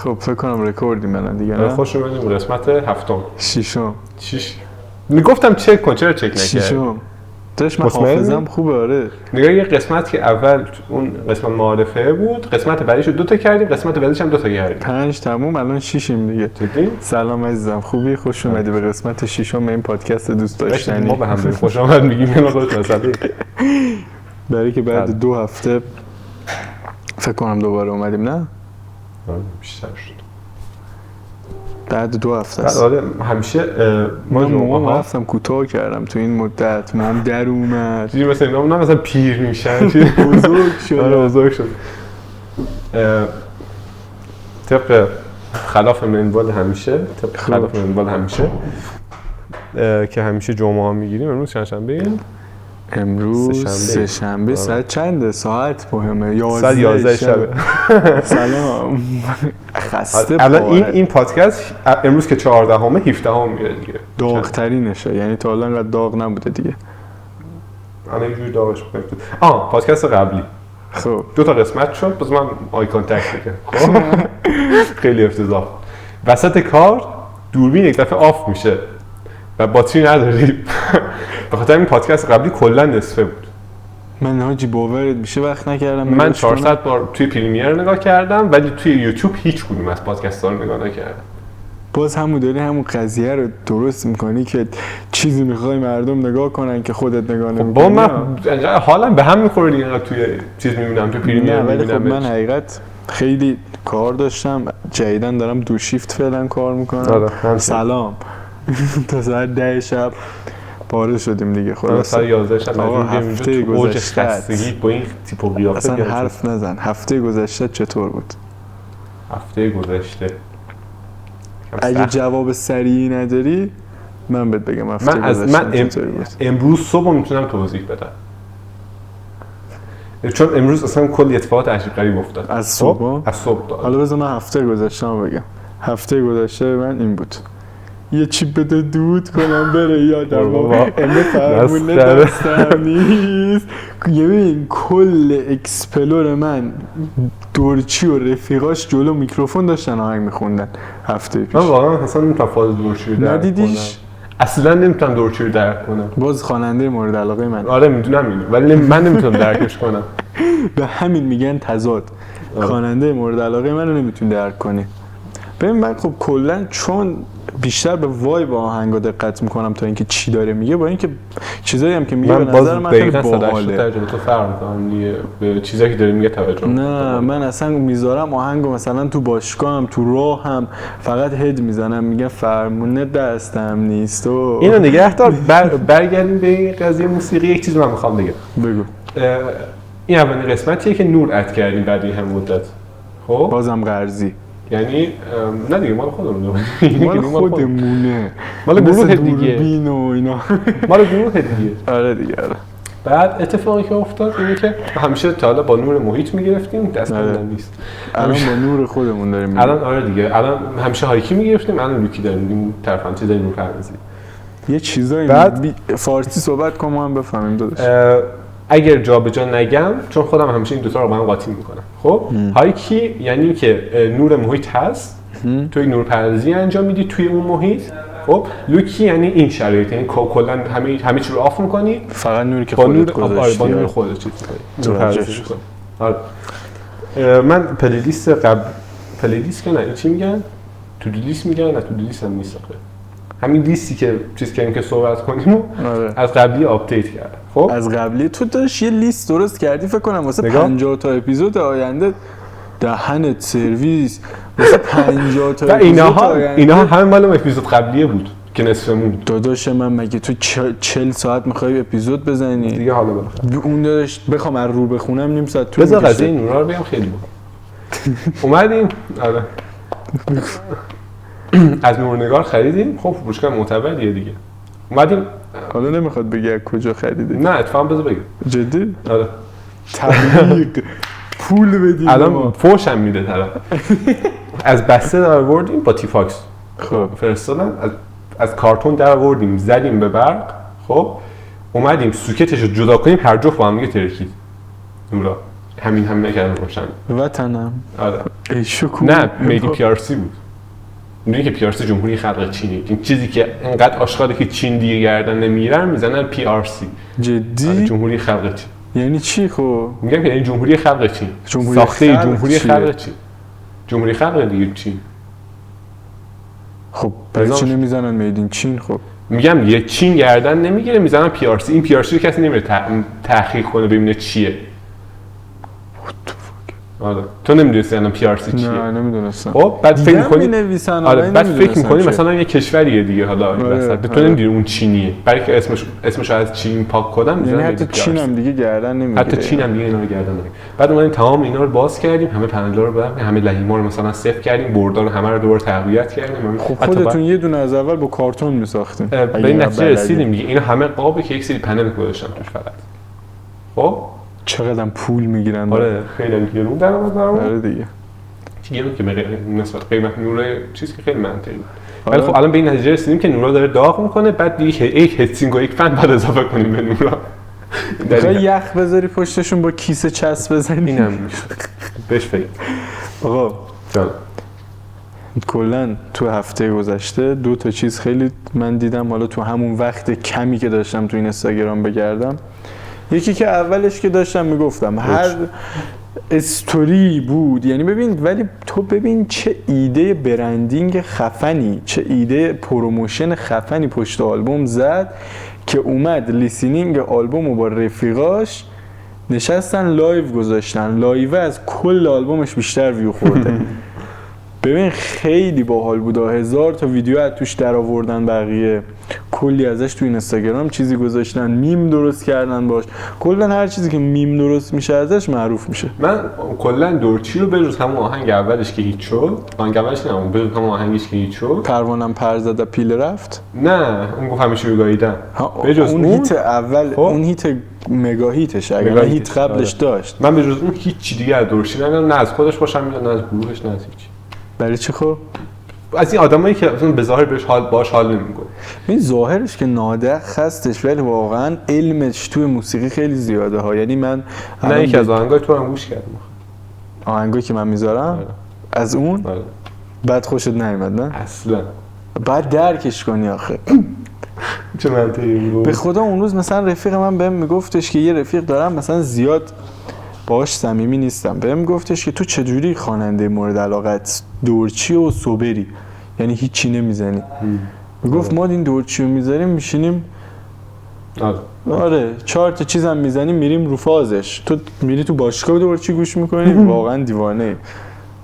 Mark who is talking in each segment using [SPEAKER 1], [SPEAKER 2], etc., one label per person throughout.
[SPEAKER 1] خب فکر کنم رکوردیم الان دیگه نه؟
[SPEAKER 2] خوش اومدیم قسمت هفتم.
[SPEAKER 1] ششم.
[SPEAKER 2] میگفتم چک کن، چرا چک نکردی؟
[SPEAKER 1] ششم. داشت من حافظم خوبه. آره
[SPEAKER 2] نگاه، یه قسمت که اول اون قسمت معارفه بود، قسمت بعدیشو 2 تا کردیم، قسمت بعدیش هم 2 تا کردیم.
[SPEAKER 1] 5 تموم، الان 6یم دیگه.
[SPEAKER 2] دیدی؟
[SPEAKER 1] سلام عزیزم، خوبی؟ خوش اومدی به قسمت 6م این پادکست دوست داشتنی.
[SPEAKER 2] ما به هم خوش آمد میگیم اینا خودت مسئله.
[SPEAKER 1] برای که بعد 2 هفته فکر کنم دوباره اومدیم نه؟
[SPEAKER 2] بیشتر شد.
[SPEAKER 1] بعد 2 هفته است.
[SPEAKER 2] آره همیشه
[SPEAKER 1] من موقع رفتم کوتاه کردم تو این مدت، موام در اومد.
[SPEAKER 2] چیزی مثلا اینا مثلا پیر میشن،
[SPEAKER 1] بزرگ شد.
[SPEAKER 2] آره بزرگ شد. طبق خلاف منوال همیشه، که همیشه جمعه ها میگیریم. امروز چند شنبه ایم؟
[SPEAKER 1] امروز سه شنبه. ساعت چنده؟ ساعت مهمه.
[SPEAKER 2] 11 شب.
[SPEAKER 1] سلام. خسته
[SPEAKER 2] الان این پادکست امروز که 14 17 میره دیگه.
[SPEAKER 1] داغ‌ترینشه، یعنی تا الان انقدر داغ نبوده دیگه.
[SPEAKER 2] الان اینجوری داغش بود. پادکست قبلی
[SPEAKER 1] خب
[SPEAKER 2] 2 تا قسمت شد، بس من آی کانتکت بکنم. خیلی افتضاح. وسط کار دوربین یک دفعه آف میشه و باتری نداریم. به خاطر این پادکست قبلی کلا نصفه بود.
[SPEAKER 1] من حاجی باورت میشه وقت نکردم.
[SPEAKER 2] من 400 بار توی پریمیر نگاه کردم ولی توی یوتیوب هیچ کدوم از پادکست‌ها رو نگاه نکردم.
[SPEAKER 1] باز داری همون قضیه رو درست میکنی که چیزی میخوای مردم نگاه کنن که خودت نگاه نمی‌کنی.
[SPEAKER 2] با من حالا به هم میخوره دیگه، توی چیز میبینم توی پریمیر میبینم.
[SPEAKER 1] خب من حقیقت خیلی کار داشتم، جدیدن دارم 2 شیفت فعلا کار میکنم. سلام. تا ساعت 10 شب پاره شدیم دیگه. خلاص
[SPEAKER 2] ساعت 11 شب
[SPEAKER 1] هفته گذشته
[SPEAKER 2] خستگی با این تیپ و قیافه
[SPEAKER 1] اصلا حرف نزن. هفته گذشته چطور بود؟
[SPEAKER 2] هفته گذشته
[SPEAKER 1] اگه جواب سریعی نداری من بهت بگم هفته گذشته چطور بود.
[SPEAKER 2] امروز صبح میتونم توضیح بدم، چون امروز اصلا کلی اتفاقات عجیب غریب افتاد.
[SPEAKER 1] از صبح
[SPEAKER 2] داد.
[SPEAKER 1] حالا بذار من هفته گذشته‌مو بگم. هفته گذشته من این بود: یه چیپ بده دود کنم بره یادم امه فرمونه دستم نیست. ببین کل اکسپلور من دورچی و رفیقاش جلو میکروفون داشتن آهنگ میخوندن هفته پیش.
[SPEAKER 2] من واقعا اصلا نمیتونم فاز دورچی رو درک کنم.
[SPEAKER 1] ندیدیش؟
[SPEAKER 2] اصلا نمیتونم دورچی رو درک کنم.
[SPEAKER 1] باز خواننده مورد علاقه من.
[SPEAKER 2] آره میدونم اینو، ولی من نمیتونم درکش کنم.
[SPEAKER 1] به همین میگن تضاد. خواننده مورد علاقه منو نمیتونی درک کنی. ببین من خب کلا چون بیشتر به وایب آهنگا دقت میکنم تا اینکه چی داره میگه، با اینکه چیزایی هم که میگه به نظر من خیلی باحاله.
[SPEAKER 2] ترجمه تو فرق میکنم دیگه، به چیزایی که داره میگه توجه.
[SPEAKER 1] نه من اصلا میذارم آهنگو مثلا تو باشگاهم تو راهم فقط هد میزنم میگم فرمونه دستم نیست و
[SPEAKER 2] اینو نگه دار. برگردیم به این قضیه موسیقی. یک چیز من میخوام بگم.
[SPEAKER 1] بگو.
[SPEAKER 2] این اولین قسمتیه که نور اد کردیم بعد این هم مدت. خب
[SPEAKER 1] بازم قرضی،
[SPEAKER 2] یعنی نه دیگه مال خودمونه.
[SPEAKER 1] مال خودمونه،
[SPEAKER 2] مال گروه دیگه،
[SPEAKER 1] دوربین و اینا
[SPEAKER 2] مال گروه دیگه.
[SPEAKER 1] آره دیگه. آره.
[SPEAKER 2] بعد اتفاقی که افتاد اینه که همیشه تا حالا با نور محیط میگرفتیم، دست کم نیست.
[SPEAKER 1] الان با نور خودمون داریم میگیم.
[SPEAKER 2] الان آره دیگه، الان همیشه هایکی میگرفتیم، الان لوکی داریم میگیم، طرفم چیز داریم پردازی.
[SPEAKER 1] یه چیزایی فارسی صحبت کنم ما هم بفهمیم داداش.
[SPEAKER 2] اگر جابجا نگم، چون خودم همیشه این دوتا رو با هم قاطی میکنم. خب هایکی یعنی که نور محیط هست، توی نور پردازی انجام میدی توی اون محیط. خب لوکی یعنی این شرایط، یعنی کلا همه چی رو آف میکنی،
[SPEAKER 1] فقط نوری که خودت گذاشتی.
[SPEAKER 2] با نور خودت چیز میکنی. آره. من پلیلیست که نه چی میگن؟ تو دو لیست میگن، نه تو دو لیست هم نیست. همین لیستی که چیز کردیم که صحبت کنیم از قبلی آپدیت کردم. خب از
[SPEAKER 1] قبلی تو داشت یه لیست درست کردی فکر کنم واسه 50 تا اپیزود آینده. دهنت سرویس واسه 50 تا اپیزود آینده.
[SPEAKER 2] اینا هم مال اپیزود قبلیه بود که نصفمون.
[SPEAKER 1] داداش من مگه تو 40 ساعت می‌خوای اپیزود بزنی؟
[SPEAKER 2] دیگه حالا بالاخره
[SPEAKER 1] اون داداش بخوام از رو بخونم نیم ساعت طول
[SPEAKER 2] می‌کشه. بذار قضیه نورا رو بگم خیلی بود. اومدیم آره از نورنگار خریدیم. خب فروشگاه معتبریه دیگه. اومدیم
[SPEAKER 1] حالا نمیخواد بگی از کجا خریدی؟
[SPEAKER 2] نه اتفاقا بذار بگم.
[SPEAKER 1] جدی؟
[SPEAKER 2] آره.
[SPEAKER 1] تبلیغ پول بدیم.
[SPEAKER 2] الان فوشم میده طرف. از بسته در آوردیم با تیفاکس. خب فرستادم از کارتون در آوردیم، زدیم به برق. خب اومدیم سوکتش رو جدا کنیم، هر جفت با هم دیگه ترکید. نورا همه کردن روشن.
[SPEAKER 1] وطنم.
[SPEAKER 2] آره.
[SPEAKER 1] ای شکر.
[SPEAKER 2] نه میدی PRC بود. میدونی که PRC جمهوری خلق چینی. این چیزی که انقدر آشکاره که چین دیگه گردن نمیگیرن میزنن PRC.
[SPEAKER 1] جدی؟
[SPEAKER 2] آره جمهوری خلق چین.
[SPEAKER 1] یعنی چی خب؟
[SPEAKER 2] میگم که این جمهوری خلق چین. ساخته جمهوری خلق چین. جمهوری خلق دیگه چین.
[SPEAKER 1] خب برای چی نمیزنن میدین چین خب؟
[SPEAKER 2] میگم یه چین گردن نمیگیره میزنن PRC. این PRC رو کسی نمیره تحقیق کنه ببینه چیه. آره تو نمیدونستی الان PRC چیه؟
[SPEAKER 1] نه نمیدونستم.
[SPEAKER 2] خب بعد فکر می‌کنی
[SPEAKER 1] آره
[SPEAKER 2] بعد فکر می‌کنی مثلا یه کشوریه دیگه حالا این وسط تو نمیدونی اون چینیه برای که اسمش از چین پاک کردن
[SPEAKER 1] یعنی حتی چین هم دیگه گردن نمیگیره.
[SPEAKER 2] حتی چین هم دیگه اینا رو گردن نمیگیره. بعد اومدیم تمام اینا رو باز کردیم همه پنلا رو بردیم همه لحیما رو مثلا صفر کردیم بردار رو همه رو دوباره تقویت کردیم.
[SPEAKER 1] خب خودتون یه دونه از اول با کارتون می‌ساختین.
[SPEAKER 2] به این نتیجه رسیدیم دیگه اینا همه قابه که یک سری پنل گذاشتن توش فقط. خب
[SPEAKER 1] چقدر پول میگیرن؟
[SPEAKER 2] آره خیلی گرون درآمد دارن.
[SPEAKER 1] آره دیگه.
[SPEAKER 2] گرون که نسبت قیمت نورای چیزی که خیلی منطقیه. ولی خب الان به این نتیجه رسیدیم که نورا داره داغ میکنه بعد دیگه یک هتسینگ و یک فن بعد اضافه کنیم به نورا.
[SPEAKER 1] بخوای یخ بذاری پشتشون با کیسه چسب بزنی
[SPEAKER 2] اینم میشه. بهش فکر.
[SPEAKER 1] آقا
[SPEAKER 2] جان
[SPEAKER 1] کلا تو هفته گذشته 2 تا چیز خیلی من دیدم حالا تو همون وقت کمی که داشتم تو این اینستاگرام بگردم. یکی که اولش که داشتم میگفتم هر استوری بود یعنی ببین ولی تو ببین چه ایده برندینگ خفنی چه ایده پروموشن خفنی پشت آلبوم زد که اومد لیسینینگ آلبومو با رفیقاش نشستن لایو گذاشتن لایو از کل آلبومش بیشتر ویو خورده. ببین خیلی باحال بود 1000 تا ویدیو از توش در آوردن بقیه کلی ازش تو اینستاگرام چیزی گذاشتن میم درست کردن باش کلا هر چیزی که میم درست میشه ازش معروف میشه.
[SPEAKER 2] من کلا دورچی رو بجز همون آهنگ اولش که هیچ شد آهنگ اولش نه اون بجز همون آهنگش که هیچ شد
[SPEAKER 1] پروانم پر زده پیله رفت
[SPEAKER 2] نه اون گفت همیشه بگاهیدن
[SPEAKER 1] بجز اون هیت اول اون هیت مگا هیتش اگر هیت قبلش داشت
[SPEAKER 2] من بجز اون هیچ دیگه از دورچی نه از خودش باشم نه از گروهش نه از هیچ.
[SPEAKER 1] برای چی خب؟
[SPEAKER 2] از این آدمایی که اصلا به ظاهر بهش باش حال نمیکنه.
[SPEAKER 1] این ظاهرش که نادق هستش ولی واقعا علمش توی موسیقی خیلی زیاده ها. یعنی من
[SPEAKER 2] نه یکی از آهنگای تو هم گوش کردم.
[SPEAKER 1] آهنگایی که من میذارم از اون بعد خوشت نیومد نه؟
[SPEAKER 2] اصلا
[SPEAKER 1] بعد درکش کنی آخه.
[SPEAKER 2] چه منطقی بود.
[SPEAKER 1] به خدا اون روز مثلا رفیق من بهم میگفتش که یه رفیق دارم مثلا زیاد باهاش صمیمی نیستم بهم گفتش که تو چجوری خواننده مورد علاقت دورچی و سوبری یعنی هیچی نمیزنی. میگفت ما این دورچی رو میذاریم میشینیم آره 4 تا چیزم میزنیم میریم رو فازش تو میری تو باشگاه دورچی گوش میکنی واقعا دیوانه ای.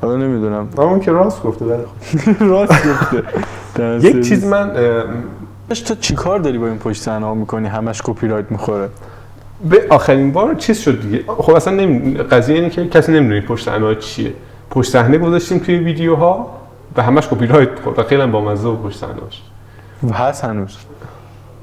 [SPEAKER 1] حالا نمیدونم
[SPEAKER 2] اون که راست گفته ولی
[SPEAKER 1] راست گفته.
[SPEAKER 2] یک چیز من
[SPEAKER 1] تو چیکار داری با این پشت صحنه ها میکنی همش کپی رایت میخوره.
[SPEAKER 2] به آخرین بار چیز شد دیگه خب اصلا قضیه اینه که کسی نمیدونه پشت صحنه چیه. پشت صحنه گذاشتیم توی ویدیوها و همش کپی رایت خورد و خیلی بامزه و پشت صحنه‌اش
[SPEAKER 1] هست هنوز.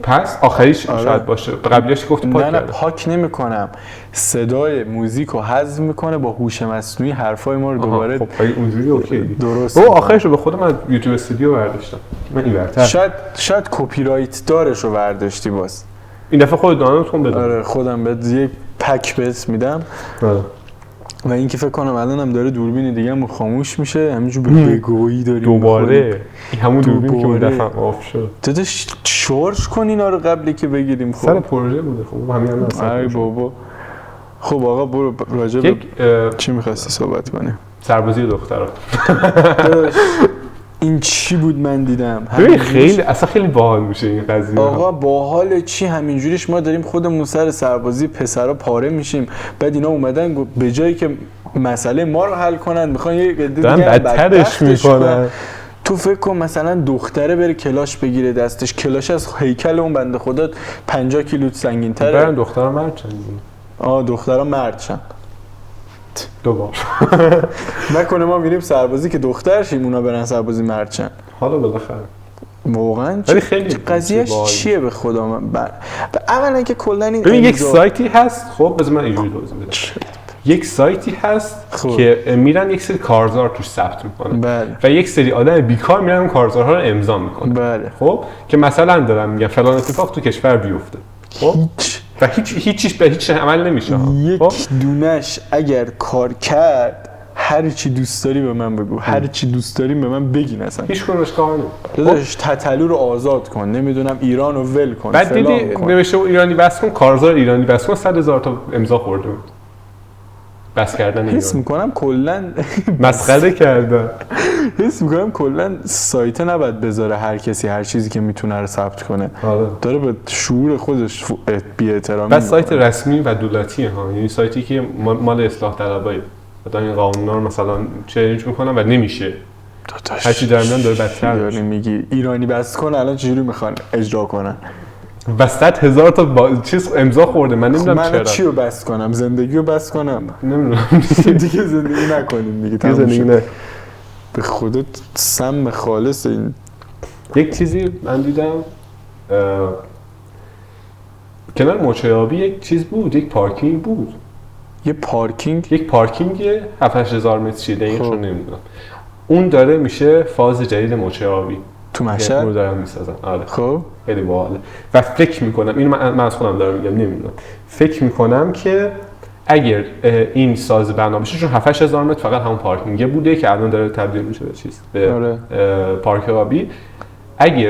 [SPEAKER 2] پس آخریش شاید باشه قبلیش گفت پاک
[SPEAKER 1] نه پاک نمیکنم صدای موزیک رو حذف میکنه با هوش مصنوعی حرفای ما رو دوباره
[SPEAKER 2] خب اونجوری اوکی
[SPEAKER 1] درست
[SPEAKER 2] او آخرش رو به خودم از یوتیوب استودیو برداشتم من این ورتر
[SPEAKER 1] شاید کپی رایت دارش رو برداشتی باز
[SPEAKER 2] این دفعه خود دانلودتون بده.
[SPEAKER 1] آره خودم بهت یک پک بهت میدم. و این که فکر کنم الانم داره دوربین دیگه هم خاموش میشه همینجور بگویی داریم
[SPEAKER 2] دوباره همون دوربین که اون دفعه آف شد
[SPEAKER 1] تو شارژ کن اینا رو قبلی که بگیریم. خب
[SPEAKER 2] سر پروژه بوده خب همین الان
[SPEAKER 1] ای بابا. خب آقا برو راجع به چی می‌خواستی صحبت کنی؟
[SPEAKER 2] سربازی دخترها.
[SPEAKER 1] این چی بود من دیدم
[SPEAKER 2] ببین خیلی اصلا خیلی باحال میشه این قضیه.
[SPEAKER 1] آقا باحال چی همینجوریش ما داریم خودمون سر سربازی پسرا پاره میشیم بعد اینا اومدن به جایی که مسئله ما رو حل کنن میخوان یه دیگه
[SPEAKER 2] بدترش میکنن.
[SPEAKER 1] تو فکر کن مثلا دختره بره کلاش بگیره دستش کلاش از هیکل اون بنده خدا 50 کیلو سنگین‌تره.
[SPEAKER 2] برن دخترا مرد شن.
[SPEAKER 1] دخترا مرد شن.
[SPEAKER 2] دوبار
[SPEAKER 1] نکنه ما میریم سربازی که دختر شیم اونا برن سربازی مرد شن.
[SPEAKER 2] حالا بالاخره
[SPEAKER 1] واقعا
[SPEAKER 2] خیلی
[SPEAKER 1] قضیهش چیه به خدا من اولا که کلا این
[SPEAKER 2] ببین یک سایتی هست خب بذار من اینجوری توضیح بدم. یک سایتی هست که میرن یک سری کارزار توش ثبت میکنن.
[SPEAKER 1] بله.
[SPEAKER 2] و یک سری آدم بیکار میرن کارزارها رو امضا میکنن.
[SPEAKER 1] بله.
[SPEAKER 2] خب که مثلا دارم میگم فلان اتفاق تو کشور بیفته. خب و هیچ به هیچ عمل نمیشه.
[SPEAKER 1] یک دونش اگر کار کرد هر چی دوست داری به من بگو، هر چی دوست داری به من بگین، اصلا
[SPEAKER 2] هیچ کنش کار نمیکنه.
[SPEAKER 1] داداش تتلو رو آزاد کن، نمیدونم ایران رو ول کن،
[SPEAKER 2] بعد دیدی نوشته ایرانی بس کن، کارزار ایرانی بس کن، 100,000 تا امضا خورده بود بس کردن ایران.
[SPEAKER 1] حس میکنم کلا
[SPEAKER 2] مسخره کردن.
[SPEAKER 1] حس میکنم کلا سایت نباید بذاره هر کسی هر چیزی که میتونه رو ثبت کنه. داره به شعور خودش بی احترامی.
[SPEAKER 2] بس سایت رسمی و دولتیه ها، یعنی سایتی که مال اصلاح طلبایه. بعد این قانونا رو مثلا چالش میکنن و نمیشه. هر چی در میان داره بدتر میشه.
[SPEAKER 1] میگی ایرانی بس کن، الان چجوری میخوان اجرا کنن؟
[SPEAKER 2] و 100,000 تا چیز امضا خورده. من نمیدونم چرا.
[SPEAKER 1] من چی رو بس کنم؟ زندگی رو بس کنم؟
[SPEAKER 2] نمیدونم.
[SPEAKER 1] دیگه زندگی نکنیم دیگه.
[SPEAKER 2] زندگی نه.
[SPEAKER 1] به خودت سم خالص. این
[SPEAKER 2] یک چیزی من دیدم کنار موچه آبی یک چیز بود، یک پارکینگ بود.
[SPEAKER 1] یک پارکینگ
[SPEAKER 2] 7-8 هزار متری دقیقشو نمیدونم. اون داره میشه فاز جدید موچه آبی
[SPEAKER 1] تو مشهد
[SPEAKER 2] رو دارن میسازن. آره
[SPEAKER 1] خب
[SPEAKER 2] خیلی باحاله. و فکر میکنم اینو من از خودم دارم میگم، نمیدونم، فکر میکنم که اگر این ساز برنامه بشه، چون 7-8 هزار متر فقط همون پارکینگ بوده که الان داره تبدیل میشه به چیز، به پارک آبی.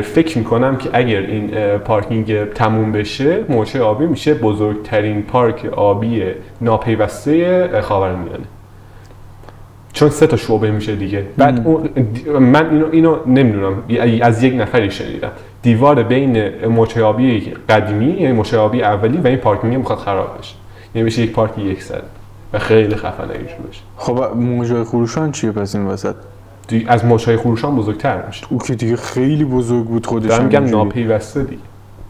[SPEAKER 2] فکر میکنم که اگر این پارکینگ تموم بشه، موچه آبی میشه بزرگترین پارک آبی ناپیوسته خاورمیانه، چون 3 تا شعبه میشه دیگه. بعد من اینو نمیدونم، از یک نفری شنیدم دیوار بین موچه آبی قدیمی، یعنی موچه آبی اولی و این پارکینگ میخواد خراب بشه، یعنی میشه یک پارک یکسره و خیلی خفنه ایش بشه.
[SPEAKER 1] خب موجای خروشان چیه پس این وسط؟
[SPEAKER 2] از موچای خروشان بزرگتر میشه.
[SPEAKER 1] او که دیگه خیلی بزرگ بود خودش.
[SPEAKER 2] دارم میگم ناپیوسته دیگه.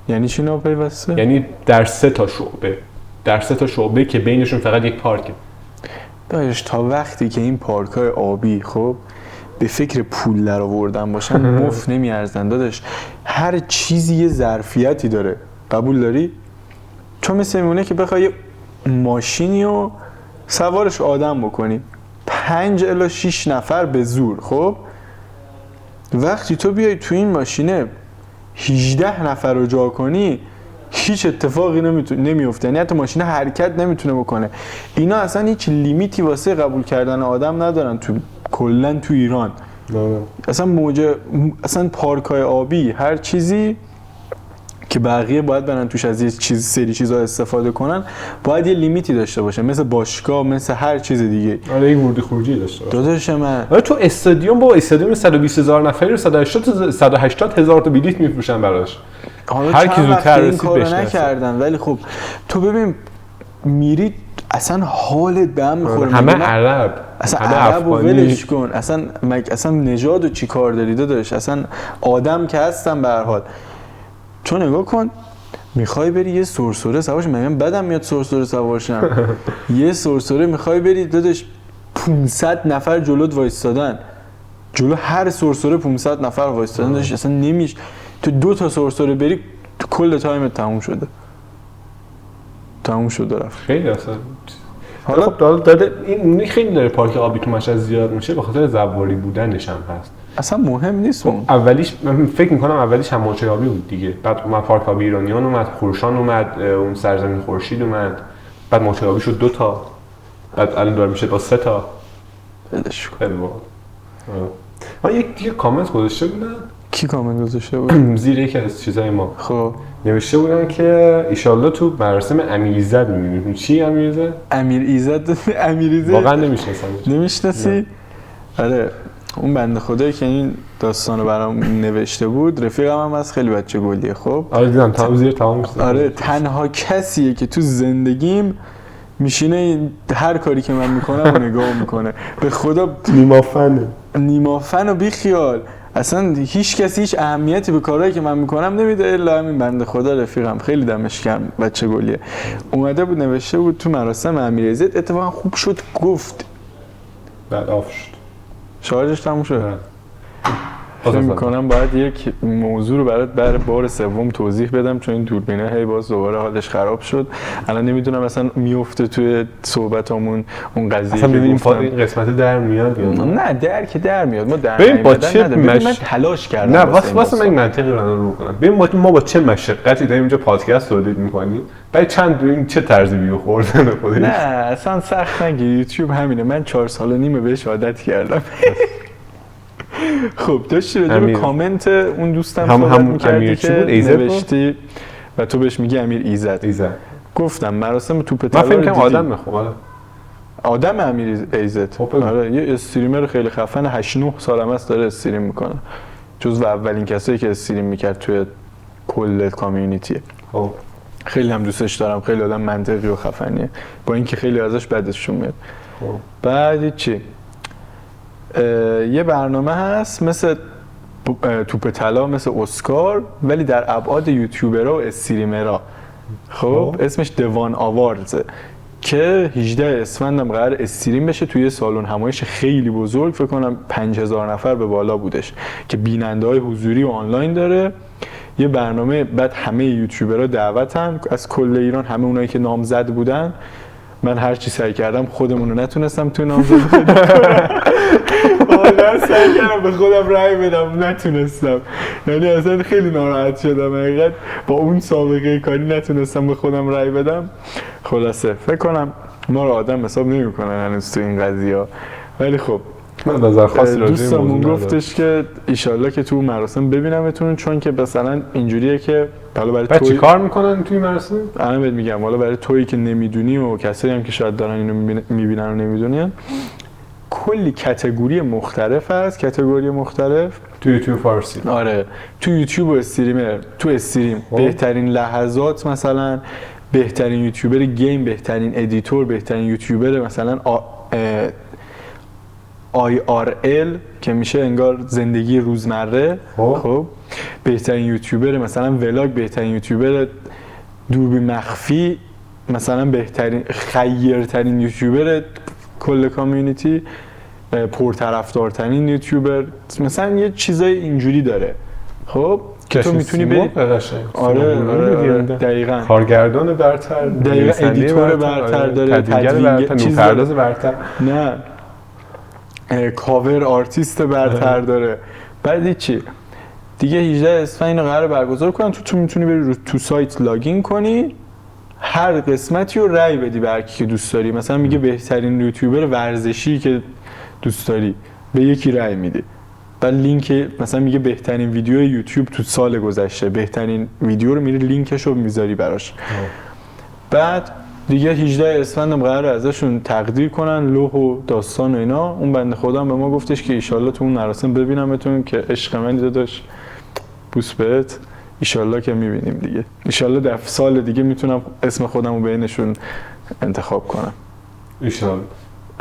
[SPEAKER 1] یعنی چی ناپیوسته؟
[SPEAKER 2] یعنی در 3 تا شعبه که بینشون فقط یک پارکه.
[SPEAKER 1] داشت تا وقتی که این پارک‌های آبی خب به فکر پول در آوردن باشن مفت نمیارزن. داداش هر چیزی یه ظرفیتی داره، قبول داری؟ چون مثل میمونه که بخوای ماشینی رو سوارش آدم بکنی 5 الی 6 نفر به زور، خب وقتی تو بیای تو این ماشینه 18 نفر رو جا کنی هیچ اتفاقی نمیفته، یعنی حتی ماشین حرکت نمیتونه بکنه. اینا اصلا هیچ لیمیتی واسه قبول کردن آدم ندارن تو کلا تو ایران. اصلا پارک‌های آبی هر چیزی که بقیه باید برن توش از یه سری چیزا استفاده کنن باید یه لیمیتی داشته باشه، مثل باشگاه، مثل هر چیز دیگه.
[SPEAKER 2] آره این ورودی خروجی داشته باشه.
[SPEAKER 1] داداش من
[SPEAKER 2] تو استادیوم با استادیوم 120,000 نفری رو 180,000 تا بلیت میفروشن براش.
[SPEAKER 1] هر کی زودتر رسید کارو نکردن، ولی خب تو ببین میری اصلا حالت به هم میخوره.
[SPEAKER 2] همه عرب،
[SPEAKER 1] اصلا عرب و ولش کن، اصلا نژاد و چی کار داری داداش، اصلا آدم که هستن به هر حال. تو نگاه کن میخوای بری یه سرسره سوارش، من بدم میاد سرسره سوارشم. یه سرسره میخوای بری داداش 500 نفر جلوت وایستادن، جلو هر سرسره 500 نفر وایستادن داداش، اصلا نمیشه. تو 2 تا سرسره بری تو کل تایمت تموم شده رفت.
[SPEAKER 2] خیلی اصلا حالا خب داده این خیلی داره پارک آبی تو مشهد زیاد میشه به خاطر زواری بودنش هم هست.
[SPEAKER 1] اصلا مهم نیست اون.
[SPEAKER 2] اولیش من فکر میکنم اولیش هم موچه آبی بود دیگه، بعد اومد پارک آبی ایرانیان اومد، خروشان اومد، اون سرزمین خورشید اومد، بعد موچه آبی شد 2 تا، بعد الان داره میشه با 3 تا.
[SPEAKER 1] خیلیش
[SPEAKER 2] خیلی باحال. من یک دیگه کامنت گذاشته بودن.
[SPEAKER 1] کی کامنت گذاشته بود؟
[SPEAKER 2] زیر یکی از چیزای ما
[SPEAKER 1] خب
[SPEAKER 2] نوشته بودن که ایشالله تو مراسم امیرایزد می‌بینیم. چی امیرایزد؟
[SPEAKER 1] امیرایزد
[SPEAKER 2] واقعا نمی‌شناسم.
[SPEAKER 1] نمی‌شناسی؟ آره اون بنده خدایی که این داستانو برام نوشته بود رفیقم هم از خیلی بچه گلیه. خب
[SPEAKER 2] آره دیدم تمام شد.
[SPEAKER 1] آره تنها کسیه که تو زندگیم میشینه هر کاری که من میکنم و نگاه میکنه. به خدا نیمافن و بی خیال، اصلا هیچ کسی هیچ اهمیتی به کارهایی که من میکنم نمیده الا همین بنده خدا رفیقم. خیلی دمش گرم بچه گلیه. اومده بود نوشته بود تو مراسم امیرایزد اتفاقا خوب شد گفت
[SPEAKER 2] بعد آف شد
[SPEAKER 1] شارژش تموم شد. فکر میکنم باید یک موضوع رو برای بار سوم توضیح بدم چون این دوربینه هی باز دوباره حالش خراب شد. الان نمیدونم اصلا میفته توی صحبتامون اون قضیه
[SPEAKER 2] اصلا ببینیم این قسمت در میاد یا
[SPEAKER 1] نه در میاد. ما در
[SPEAKER 2] ببین با چه
[SPEAKER 1] من تلاش کردم.
[SPEAKER 2] نه واسه من منطقی رو بکنم. ببین ما با چه مشقتی داریم اینجا پادکست تولید میکنیم بعد چند این چه طرز ویو خوردن خودش؟
[SPEAKER 1] نه اصلا سخت نگیر، یوتیوب همینه. من 4 سال و نیم بهش عادت کردم. خب داشتی راجع به کامنت اون دوستم صحبت می‌کردی که نوشتی و تو بهش میگی امیر ایزد. گفتم مراسم توپ طلا
[SPEAKER 2] من فکر کنم آدم میخوام.
[SPEAKER 1] آدم امیر ایزد. آره یه استریمر خیلی خفن 8 9 سالم است داره استریم میکنه. جزو اولین کسایی که استریم میکرد توی کل کامیونیتی.
[SPEAKER 2] خب
[SPEAKER 1] خیلی هم دوستش دارم، خیلی آدم منطقی و خفنیه، با اینکه خیلی ازش بدشون میاد. بعد چی؟ یه برنامه هست مثل توپ طلا، مثل اسکار، ولی در ابعاد یوتیوبرها و استریمرها. خب اسمش دوان آواردزه که 18 اسفندم قرار استریم بشه توی سالن همایش خیلی بزرگ، فکر کنم 5000 نفر به بالا بودش که بیننده‌های حضوری و آنلاین داره. یه برنامه، بعد همه یوتیوبرها دعوتن از کل ایران، همه اونایی که نامزد بودن. من هر چی سعی کردم خودمون رو نتونستم تو نامزد پیدا کنم. واقعا سعی کردم به خودم رأی بدم نتونستم، یعنی اصلا خیلی ناراحت شدم حقیقت، با اون سابقه کاری نتونستم به خودم رأی بدم. خلاصه فکر کنم ما رو آدم حساب نمی‌کنن هنوز تو این قضیه، ولی خب
[SPEAKER 2] من نظر خاصی راجع به
[SPEAKER 1] دوستمون گفتش که ایشالله که تو مراسم ببینمتون، چون که مثلا اینجوریه که حالا برای
[SPEAKER 2] چی کار میکنن توی مراسم؟
[SPEAKER 1] الان بهت میگم، حالا برای تویی که نمیدونی و کسایی هم که شاید دارن اینو میبینن و نمیدونن، کلی کاتگوری مختلف هست، کاتگوری مختلف
[SPEAKER 2] تو یوتیوب فارسی.
[SPEAKER 1] آره تو یوتیوب و استریمر، تو استریم بهترین لحظات، مثلا بهترین یوتیوبر گیم، بهترین ادیتور، بهترین یوتیوبر مثلا IRL که میشه انگار زندگی روزمره. خب بهترین یوتیوبر مثلا ولاگ، بهترین یوتیوبر دوربین مخفی، مثلا بهترین خیرترین یوتیوبر کل کامیونیتی، پرطرفدارترین یوتیوبر، مثلا یه چیزای اینجوری داره. خب که تو میتونی بری آره دقیقاً
[SPEAKER 2] کارگردان برتر،
[SPEAKER 1] دقیقاً ادیتور برتر داره،
[SPEAKER 2] تدوینگر، نورپرداز برتر،
[SPEAKER 1] نه کاور آرتیست برتر داره. بعد چی دیگه 18 اسفند اینو قراره برگزار کنن. تو میتونی بری تو سایت لاگین کنی، هر قسمتی رو رأی بدی به هر کی که دوست داری. مثلا میگه بهترین یوتیوبر ورزشی که دوست داری، به یکی رأی میدی. بعد لینک مثلا میگه بهترین ویدیو یوتیوب تو سال گذشته، بهترین ویدیو رو میری لینکش رو میذاری براش. بعد دیگه 18 اسفندم قراره ازشون تقدیر کنن، لوح و داستان و اینا. اون بنده خدا به ما گفتش که ایشالله تو اون مراسم ببینمتون، که عشق من داداش، بوس بهت. ایشالله که میبینیم دیگه، ایشالله در سال دیگه میتونم اسم خودم رو بینشون انتخاب کنم
[SPEAKER 2] ایشالله.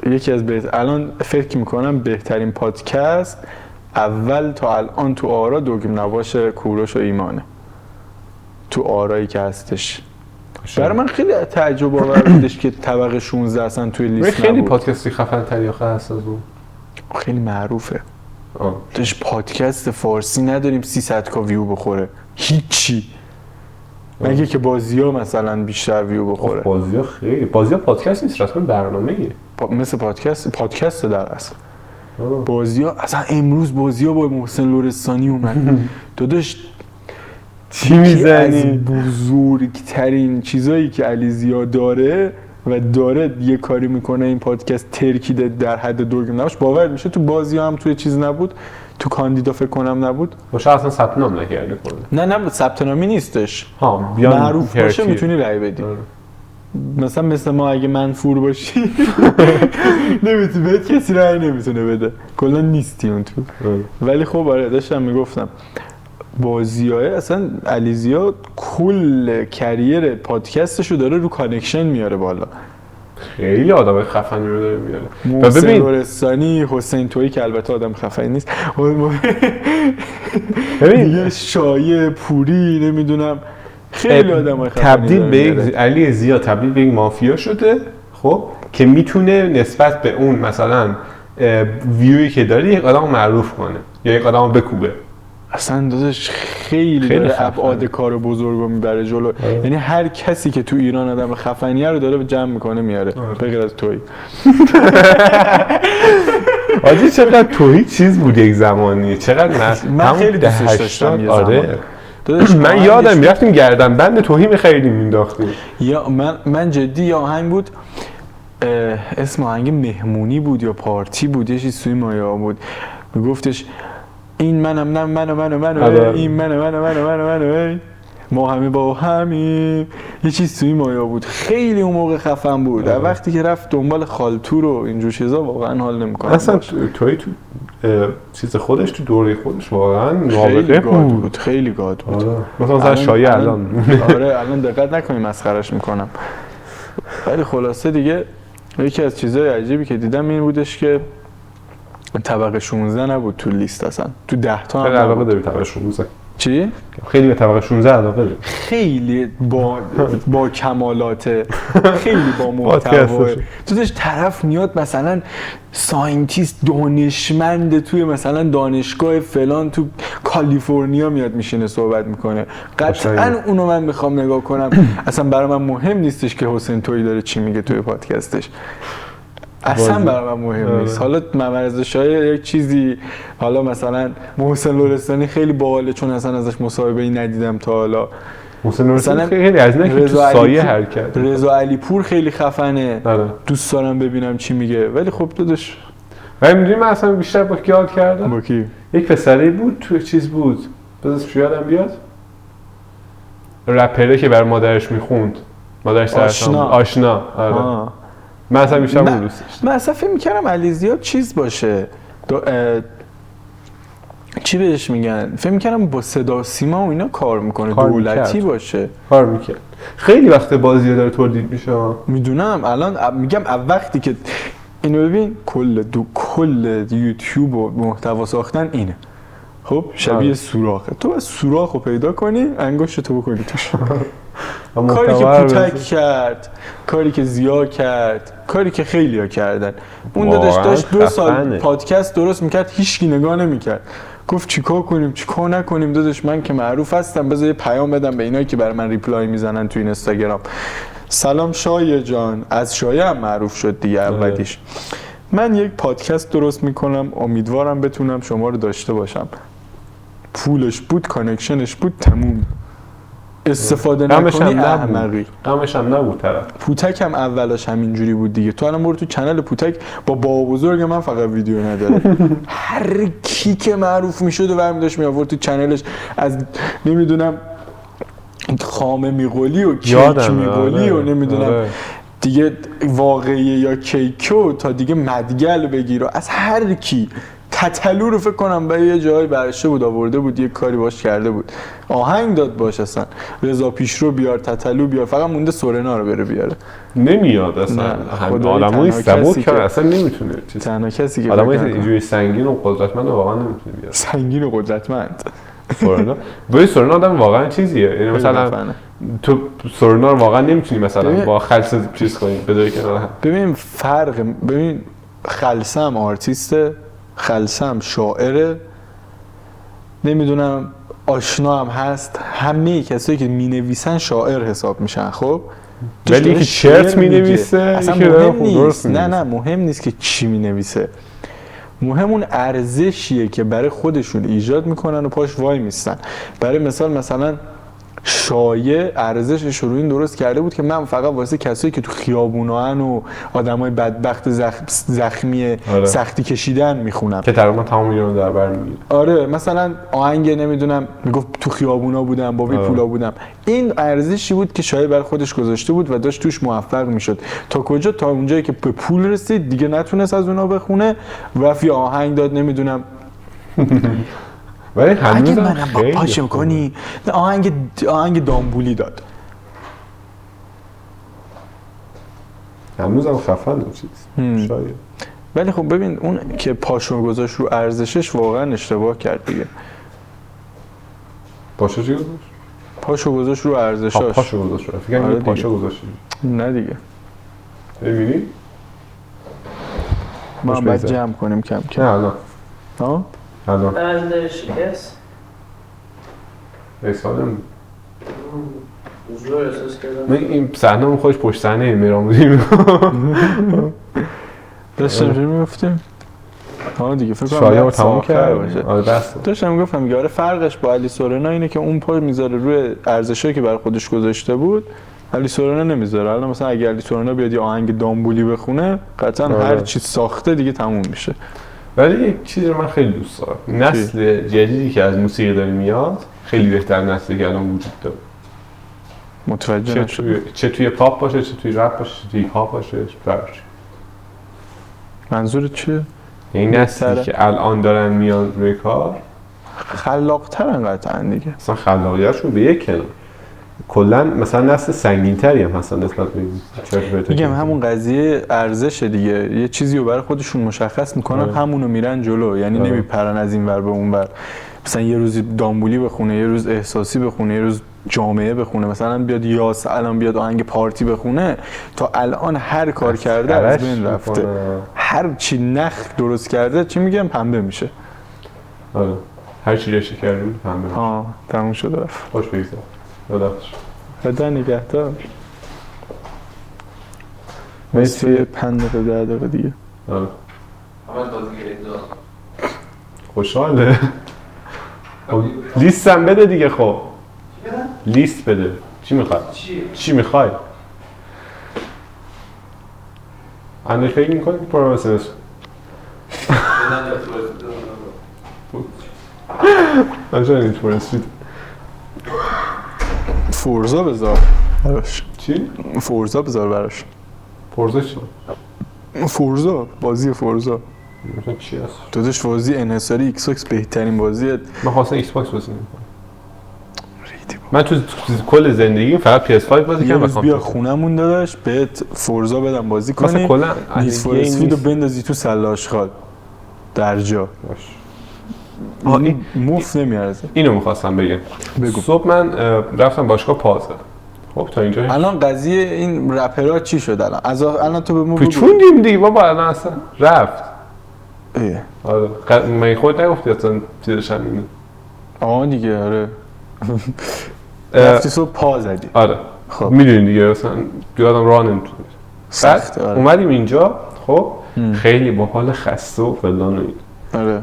[SPEAKER 1] یکی از الان فکر میکنم بهترین پادکست اول تا الان تو آرا دوگم نواش کوروش و ایمانه، تو آرایی که هستش. برای من خیلی تعجب آور بودش که طبقه 16 اصلا توی لیست نبود.
[SPEAKER 2] خیلی پادکستی خفن تری آخه هست از اون،
[SPEAKER 1] خیلی معروفه. توش پادکست فارسی نداریم 300 کا ویو بخوره، هیچی، مگه که بازی‌ها مثلا بیشتر ویو بخوره.
[SPEAKER 2] بازی‌ها خیلی، بازی‌ها پادکست نیست، رسما برنامه‌ایه، مثل
[SPEAKER 1] پادکست در اصل. بازی‌ها اصلا امروز بازی‌ها با محسن لرستانی اومد. داداش
[SPEAKER 2] چی میزنی؟
[SPEAKER 1] از بزرگترین چیزایی که علیزیا داره و داره یه کاری میکنه این پادکست ترکیده در حد دوگم نباش. باور میشه تو بازی هم توی چیز نبود، تو کاندیدا فکر کنم نبود
[SPEAKER 2] باشه، اصلا ثبت نام نکرده کنه.
[SPEAKER 1] نه ثبت نامی نیستش،
[SPEAKER 2] معروف
[SPEAKER 1] باشه میتونی رأی بدی. مثلا مثل ما اگه منفور باشی نمیتونی بهت کسی رأی نمیتونه بده، کلا نیستی اون تو. ولی خب آره داشتم میگفتم بازی‌های اصلا علیزیا کل کریر پادکستشو داره رو کانکشن میاره بالا.
[SPEAKER 2] خیلی آدم خفنی رو داره میاره.
[SPEAKER 1] محسن لرستانی، حسین تویی که البته آدم خفنی نیست، ببین شایع پوری، نمیدونم خیلی آدم خفنی
[SPEAKER 2] تبدیل به یک علی زیا، تبدیل به یک مافیا شده. خب که میتونه نسبت به اون مثلا ویویی که داره یک آدم معروف کنه یا یک آدم بکوبه.
[SPEAKER 1] اصلا داداش خیلی داره ابعاد کار بزرگو میبره جلو. یعنی هر کسی که تو ایران آدم خفنیه رو داره به جمع میکنه میاره، به غیر از تویی.
[SPEAKER 2] آجی چقدر تویی چیز بود یک زمانی، چقدر
[SPEAKER 1] من خیلی دوستش داشتم یه زمان.
[SPEAKER 2] من یادم میرفتیم گردن بند توهی می‌خریدیم مینداختیم.
[SPEAKER 1] یا من جدی یه آهنگ بود، اسم آهنگ مهمونی بود یا پارتی بود، یه چیز توی مایا بود، میگفتش این منم، نه منو این منو ما همه با همیم، یه چیز توی مایا بود. خیلی اون موقع خفن بود. وقتی که رفت دنبال خالتور و اینجور چیزا واقعا حال نمی‌کنه.
[SPEAKER 2] اصلا توی تو چیز خودش تو دوره خودش واقعا نابغه بود.
[SPEAKER 1] خیلی گاد بود.
[SPEAKER 2] مثلا شایع الان
[SPEAKER 1] آره الان دقت نکنیم مسخرهش میکنم. ولی خلاصه دیگه یکی از چیزای عجیبی که دیدم این بودش که طبقه 16 نبود تو لیست، اصلا تو 10 تا هم
[SPEAKER 2] علاقه داری طبقه 16.
[SPEAKER 1] چی؟
[SPEAKER 2] خیلی به طبقه 16 علاقه داری.
[SPEAKER 1] خیلی با کمالات، خیلی با محتوا. تو داشت طرف میاد مثلا ساینتیست دانشمند توی مثلا دانشگاه فلان تو کالیفرنیا میاد میشینه صحبت میکنه، قطعا اونو من میخوام نگاه کنم. اصلا برای من مهم نیستش که حسین تویی داره چی میگه توی پادکستش، اصلا برای من مهم نیست. حالا ممرض شایع یک چیزی، حالا مثلا محسن لرستانی خیلی باحاله چون اصلا ازش مصاحبه‌ای ندیدم تا حالا.
[SPEAKER 2] محسن لرستانی خیلی از اینا که تو سایه حرکت.
[SPEAKER 1] رضا علیپور خیلی خفنه، دوست دارم ببینم چی میگه. ولی خب داداش
[SPEAKER 2] ولی میدونی من اصلا بیشتر با کی یاد کردم؟
[SPEAKER 1] با کی؟
[SPEAKER 2] یک پسری بود تو چیز بود، بذار یادم بیاد، رپره که بر مادرش میخوند، مادرش آشنا. آره من اصلا بیشتر اون دوست داشتم.
[SPEAKER 1] من اصلا فکر می‌کردم علیزیاد چیز باشه، چی بهش میگن، فکر می‌کردم با صدا سیما و اینا کار میکنه، دولتی باشه.
[SPEAKER 2] کار میکنه. خیلی وقت بازی داره تولید میشه.
[SPEAKER 1] میدونم الان میگم وقتی که اینو ببین کل یوتیوب و محتوا ساختن اینه. خب شبیه سوراخه، تو باید سوراخو پیدا کنی انگشتتو بکنی توش. کاری که پوتک کرد، کاری که زیا کرد، کاری که خیلیا کردن. اون داشت 2 سال پادکست درست میکرد، هیچکی نگاه نمیکرد. گفت چیکار کنیم چیکار نکنیم. داداش من که معروف هستم، بذار یه پیام بدم به اینایی که برای من ریپلای میزنن تو اینستاگرام. سلام شایع جان، از شایع هم معروف شد دیگه اولیش. من یک پادکست درست میکنم، امیدوارم بتونم شما رو داشته باشم. پولش بود، کانکشنش بود، تموم. استفاده نکنی احمقی.
[SPEAKER 2] غمش هم نبود طرف.
[SPEAKER 1] پوتک هم اولاش همینجوری بود دیگه. تو الان برو تو کانال پوتک، با بابا بزرگ من فقط ویدیو نداره. هر کی که معروف میشد و برمی داشت می آورد تو کانالش، از نمیدونم خامه میغولی و کیک میغولی و نمیدونم دیگه واقعی یا کیکو تا دیگه مدگل بگیر، از هر کی. تتلو رو فکر کنم به یه جایی برشه بود، آورده بود، یه کاری باش کرده بود، آهنگ داد باش. اصلا رضا پیشرو بیار، تتلو بیار، فقط مونده سورنا رو بره بیاره.
[SPEAKER 2] نمیاد اصلا. آدمای سبک که اصلا نمیتونه.
[SPEAKER 1] تنها کسی که
[SPEAKER 2] آدمای اینجوری سنگین و قدرتمند واقعا نمیتونه بیاره.
[SPEAKER 1] سنگین و قدرتمند.
[SPEAKER 2] سورنا ولی سورنا آدم واقعا چیزیه. یعنی مثلا تو سورنا رو واقعا نمیتونی مثلا با خلسه چیز کنی بذاری کنار.
[SPEAKER 1] ببین خلسه هم آرتیسته، خلسه هم شاعره، نمیدونم آشنا هم هست. همه کسایی که مینویسن شاعر حساب میشن. خب
[SPEAKER 2] ولی که چرت مینویسه
[SPEAKER 1] اصلا مهم نیست. نه مهم نیست که چی مینویسه، مهم اون ارزشیه که برای خودشون ایجاد میکنن و پاش وای میستن. برای مثلا شایع ارزشش رو این درست کرده بود که من فقط واسه کسایی که تو خیابونان و آدمای بدبخت زخمی سختی کشیدن میخونم
[SPEAKER 2] که تقریبا تمام ایران در بر میگیره.
[SPEAKER 1] آره مثلا آهنگ نمیدونم میگفت تو خیابونا بودم با پولا بودم. این ارزشی بود که شایع برای خودش گذاشته بود و داشت توش موفق میشد. تا کجا؟ تا اونجایی که به پول رسید دیگه نتونست از اونا بخونه، رفت یه آهنگ داد نمیدونم
[SPEAKER 2] ولی هنوزم
[SPEAKER 1] منم با پاچم کنی آهنگ دامبولی داد.
[SPEAKER 2] هنوزم خفن چیز شاید.
[SPEAKER 1] ولی خب ببین اون که پاشو گذاشت رو ارزشش واقعا اشتباه کرد دیگه.
[SPEAKER 2] پاشو چی گذاشت؟
[SPEAKER 1] پاشو گذاشت رو ارزشاش.
[SPEAKER 2] پاشو گذاشت. فکر کنم پاشو گذاشت.
[SPEAKER 1] نه دیگه.
[SPEAKER 2] ببینی؟
[SPEAKER 1] ما باید جمع کنیم کم کم.
[SPEAKER 2] نه
[SPEAKER 1] ها؟
[SPEAKER 2] الان
[SPEAKER 3] برنده شکست
[SPEAKER 2] ایسالم
[SPEAKER 3] زور احساس کردم.
[SPEAKER 2] من این صحنه اون خودش پشت صحنه میراموزی میکنم.
[SPEAKER 1] داشتیم چی میگفتیم؟ ها دیگه فکر کنم
[SPEAKER 2] شایعه تموم کرد
[SPEAKER 1] باشه.
[SPEAKER 2] آره بس
[SPEAKER 1] داشتم میگفتم میگه آره فرقش با علی سورنا اینه که اون پا میذاره روی ارزشایی که برای خودش گذاشته بود، علی سورنا نمیذاره. الان مثلا اگه علی سورنا بیاد یه آهنگ دامبولی بخونه قطعا هر چی ساخته دیگه تموم میشه.
[SPEAKER 2] ولی یک چیزی رو من خیلی دوست دارم، نسل جدیدی که از موسیقی داره میاد خیلی بهتر نسلی که الان وجود داره.
[SPEAKER 1] متوجه نشد
[SPEAKER 2] چه توی پاپ باشه، چه توی رپ باشه، چه توی هاپ باشه،
[SPEAKER 1] منظورت چیه؟
[SPEAKER 2] این نسلی که الان دارن میان روی کار
[SPEAKER 1] خلاق‌ترن قطعا دیگه.
[SPEAKER 2] اصلا خلاقیتشون به یک کنار. کلا مثلا نسل سنگین‌تری هم هستن نسبت به
[SPEAKER 1] میگم همون قضیه ارزش دیگه، یه چیزی رو برای خودشون مشخص میکنن همونو میرن جلو، یعنی نمیپرن از این ور به اون ور. مثلا یه روزی دامبولی بخونه، یه روز احساسی بخونه، یه روز جامعه بخونه، مثلا بیاد یاس الان بیاد آهنگ پارتی بخونه، تا الان هر کار کرده از بین رفته. هر چی نخ درست کرده چی میگم پنبه میشه.
[SPEAKER 2] آره هر چی رشته کردیم پنبه میشه.
[SPEAKER 1] ها تموم شده رفت.
[SPEAKER 2] خوش بگذار. خداحافظ.
[SPEAKER 1] خدا نگهدار. مثل 5 دقیقه 10 دقیقه دیگه.
[SPEAKER 2] آره.
[SPEAKER 3] همه بازیگری دار.
[SPEAKER 2] خوشحاله. لیست هم بده دیگه خب. لیست بده. چی میخوای؟ چی میخوای؟ انده فکر میکنی که پروگرام SMS من چرا این فرستید؟
[SPEAKER 1] فورزا بذار براش.
[SPEAKER 2] چی؟
[SPEAKER 1] فورزا بذار براش.
[SPEAKER 2] پرزا چی؟
[SPEAKER 1] فورزا، بازی فورزا.
[SPEAKER 2] مثلا چی هست؟
[SPEAKER 1] داداش بازی انحصاری ایکس باکس بهترین بازیه.
[SPEAKER 2] من خواستم ایکس باکس بازی نمی‌کنم. من تو کل زندگیم فقط PS5 بازی
[SPEAKER 1] یه
[SPEAKER 2] کردم.
[SPEAKER 1] روز بیا خونمون داداش بهت فورزا بدم بازی کنی.
[SPEAKER 2] مثلا کلا
[SPEAKER 1] نیز فور اسپید رو بندازی تو سلاشخال در جا. موف نمیارزه.
[SPEAKER 2] اینو می‌خواستم بگم.
[SPEAKER 1] بگو.
[SPEAKER 2] صبح من رفتم باشگاه پاز زدم. خب تا اینجا
[SPEAKER 1] الان قضیه این رپرها چی شد الان؟ از الان تو به ما بگو.
[SPEAKER 2] پیچوندیم دیگه بابا الان اصلا رفت.
[SPEAKER 1] اه.
[SPEAKER 2] آره من خود نگفتی اصلا چیزش همینه.
[SPEAKER 1] آها دیگه آره. رفتی صبح پا زدی.
[SPEAKER 2] آره.
[SPEAKER 1] خب
[SPEAKER 2] میدونی دیگه اصلا یادم راه نمیتونه.
[SPEAKER 1] سخت
[SPEAKER 2] بعد
[SPEAKER 1] آره.
[SPEAKER 2] اومدیم اینجا خب خیلی با حال خسته و فلان و این.
[SPEAKER 1] آره.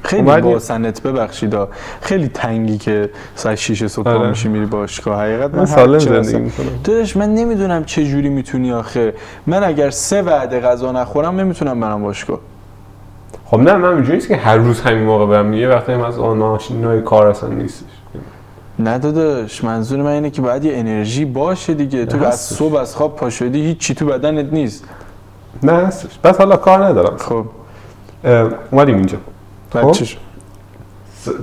[SPEAKER 1] خیلی با سنت ببخشیدا خیلی تنگی که ساعت 6 صبح
[SPEAKER 2] آره.
[SPEAKER 1] میشی میری باشگاه. حقیقت من
[SPEAKER 2] سالم زندگی میکنم.
[SPEAKER 1] داداش من نمیدونم چه جوری میتونی آخه. من اگر 3 وعده غذا نخورم نمیتونم برم باشگاه.
[SPEAKER 2] خب نه من اینجوری نیست که هر روز همین موقع برم. یه وقتی هم از ماشینای کار اصلا نیستش.
[SPEAKER 1] نه داداش منظور من اینه که باید یه انرژی باشه دیگه. تو از صبح از خواب پا شدی هیچ چی تو بدنت نیست.
[SPEAKER 2] نه هستش. بس حالا کار ندارم.
[SPEAKER 1] خب
[SPEAKER 2] اومدیم اینجا.
[SPEAKER 1] بعد چی شد؟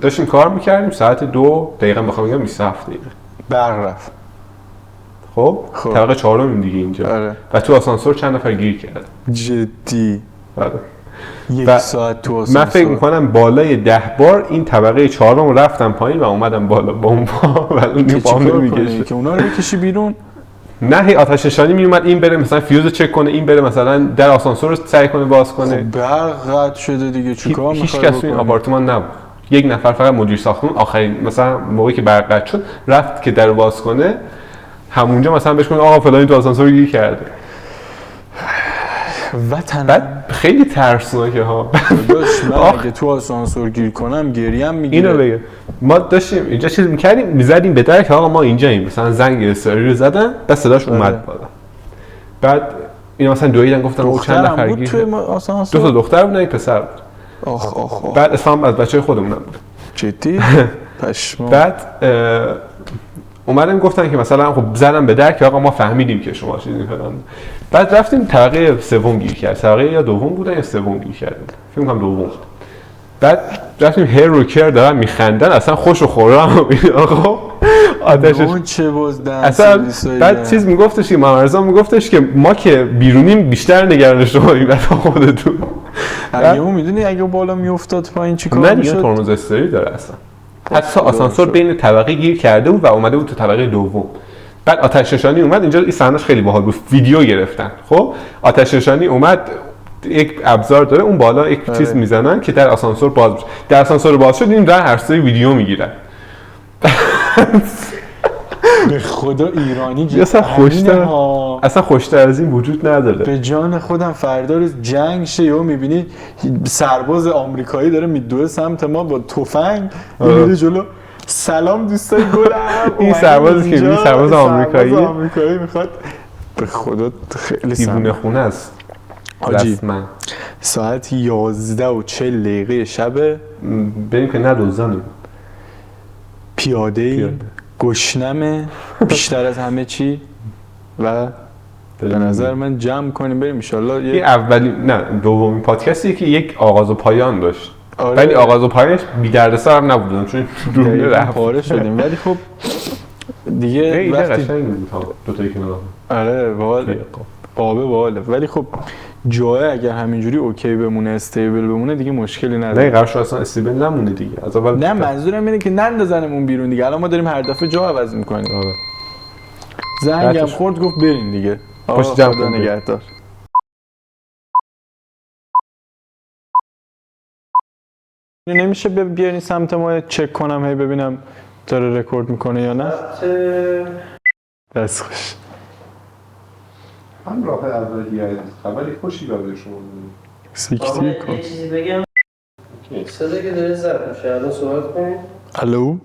[SPEAKER 2] داشتیم کار میکردیم ساعت 2 دقیقاً بخوام بگم 27 دقیقه.
[SPEAKER 1] برق رفت.
[SPEAKER 2] خب طبقه 4 دیگه اینجا.
[SPEAKER 1] آره.
[SPEAKER 2] و تو آسانسور چند نفر گیر کردن.
[SPEAKER 1] جدی.
[SPEAKER 2] آره.
[SPEAKER 1] یک ساعت تو آسانسور.
[SPEAKER 2] من فکر میکنم بالای 10 بار این طبقه 4 رفتم پایین و اومدم بالا با اون پا و اون دیگه پام نمیکشه
[SPEAKER 1] که اونا رو بکشی بیرون.
[SPEAKER 2] نه هی آتش نشانی میومد این بره مثلا فیوزو چک کنه، این بره مثلا در آسانسور رو سعی کنه باز کنه.
[SPEAKER 1] خب برق قطع شده دیگه چیکار می‌خوای
[SPEAKER 2] بکنی؟ هیچ کس تو این آپارتمان نبود. یک نفر فقط مدیر ساختمون آخرین مثلا موقعی که برق قطع شد رفت که درو باز کنه، همونجا مثلا بهش گفت آقا فلانی تو آسانسور گیر کرده.
[SPEAKER 1] وطن
[SPEAKER 2] بعد خیلی ترسناکه ها.
[SPEAKER 1] داداش من اگه تو آسانسور گیر کنم گریم میگیره.
[SPEAKER 2] اینو بگه ما داشتیم اینجا چیز می‌کردیم می‌زدیم به در که آقا ما اینجاییم، مثلا زنگ استوری رو زدن بعد صداش اومد بالا. بعد اینا مثلا دویدن گفتن او چند نفر گیر
[SPEAKER 1] تو آسانسور
[SPEAKER 2] 2 تا دختر بود نه پسر بود.
[SPEAKER 1] آخ
[SPEAKER 2] بعد اسلام از بچه‌های خودمون بود.
[SPEAKER 1] جدی پشما.
[SPEAKER 2] بعد اومدن گفتن که مثلا خب زدن به در که آقا ما فهمیدیم که شما چیزی فلان. بعد رفتیم طبقه 3 گیر کرد. طبقه یا 2 بودن یا 3 گیر کردن. فکر کنم 2. بعد رفتیم هیر روکر دارن میخندن اصلا خوش و خورم آقا آتشش
[SPEAKER 1] اون چه باز
[SPEAKER 2] اصلا بعد چیز میگفتش که مامرزا میگفتش که ما که بیرونیم بیشتر نگران شماییم بعد خودتون.
[SPEAKER 1] اگه اون میدونی اگه بالا میافتاد پایین چیکار میشد؟
[SPEAKER 2] نه دیگه ترمز استری داره اصلا. حتی آسانسور بین طبقه گیر کرده بود و اومده بود تو طبقه 2. بعد آتش نشانی اومد اینجا این صحنه‌اش خیلی باحال بود، ویدیو گرفتن. خب آتش نشانی اومد یک ابزار داره اون بالا یک چیز میزنن که در آسانسور باز بشه. در آسانسور باز شد این در هر سری ویدیو میگیرن.
[SPEAKER 1] به خدا ایرانی
[SPEAKER 2] اصلا خوشتر اصلا خوشتر از این وجود نداره.
[SPEAKER 1] به جان خودم فردا روز جنگ شه یا میبینی سرباز آمریکایی داره میدوه سمت ما با تفنگ میره جلو. سلام دوستای گلم.
[SPEAKER 2] این سربازی که میبینی سرباز
[SPEAKER 1] آمریکایی میخواد به خدا خیلی
[SPEAKER 2] دیوونه خونه است.
[SPEAKER 1] حاجی
[SPEAKER 2] رسما
[SPEAKER 1] ساعت 11:40 شب
[SPEAKER 2] بریم که ندوزنیم.
[SPEAKER 1] پیاده گشنمه بیشتر از همه چی و به نظر من جمع کنیم بریم ان شاءالله.
[SPEAKER 2] این اولی نه دومین پادکستی که یک آغاز و پایان داشت.
[SPEAKER 1] آره.
[SPEAKER 2] ولی آغاز و پایانش بی دردسر هم نبودن چون دونه رفت
[SPEAKER 1] پاره شدیم ولی خب دیگه وقتی
[SPEAKER 2] قشنگ بود دو تا کنار.
[SPEAKER 1] آره باله ولی خب جای اگر همینجوری اوکی بمونه استیبل بمونه دیگه مشکلی نداره.
[SPEAKER 2] نه قرارش اصلا استیبل نمونه دیگه از اول.
[SPEAKER 1] نه منظورم اینه که نندازنمون بیرون دیگه. الان ما داریم هر دفعه جا عوض می‌کنیم.
[SPEAKER 2] آره.
[SPEAKER 1] زنگم خورد گفت بریم دیگه.
[SPEAKER 2] خوش جمع
[SPEAKER 1] خدا نگهدار. نمیشه بیارین سمت ما چک کنم هی ببینم داره رکورد میکنه یا نه؟ دست خوش.
[SPEAKER 2] هم راه اولیه است. خبری خوشی برای شما دارم.
[SPEAKER 1] سیکتی کن.
[SPEAKER 4] یه چیزی بگم. صدا که داره ضبط میشه الان صحبت کنیم.
[SPEAKER 1] الو